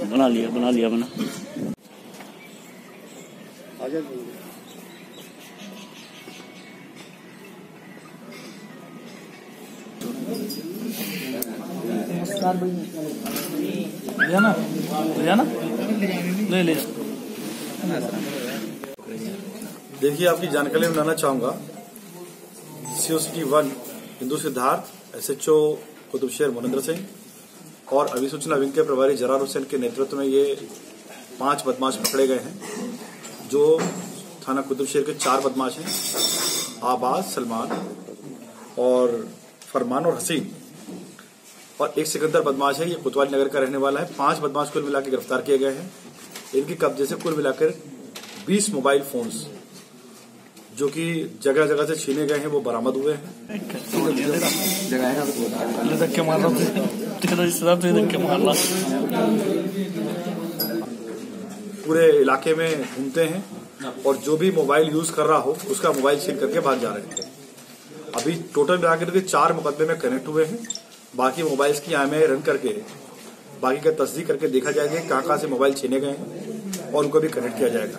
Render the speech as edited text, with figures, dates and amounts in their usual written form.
बना लिया बना। नमस्कार भाई, ले देखिए, आपकी जानकारी में लाना चाहूंगा। COCT 1 हिंदू सिद्धार्थ, SHO कुतुबशेर मोनिंदर सिंह और अभिसूचना विंग के प्रभारी जरार हुसैन के नेतृत्व में ये 5 बदमाश पकड़े गए हैं, जो थाना कुतुबशेर के 4 बदमाश हैं, आबाद, सलमान और फरमान और हसीन, और एक सिकंदर बदमाश है, ये कोतवाली नगर का रहने वाला है। 5 बदमाश कुल मिलाकर गिरफ्तार किए गए हैं। इनके कब्जे से कुल मिलाकर 20 मोबाइल फोन्स जो कि जगह जगह से छीने गए हैं वो बरामद हुए हैं। पूरे इलाके में घूमते हैं और जो भी मोबाइल यूज कर रहा हो उसका मोबाइल छीन करके भाग जा रहे थे। अभी टोटल मिलाकर के 4 मुकदमे में कनेक्ट हुए हैं। बाकी मोबाइल्स की IMEI रन करके बाकी का तस्दीक करके देखा जाएगा कहाँ से मोबाइल छीने गए हैं और उनको भी कनेक्ट किया जाएगा।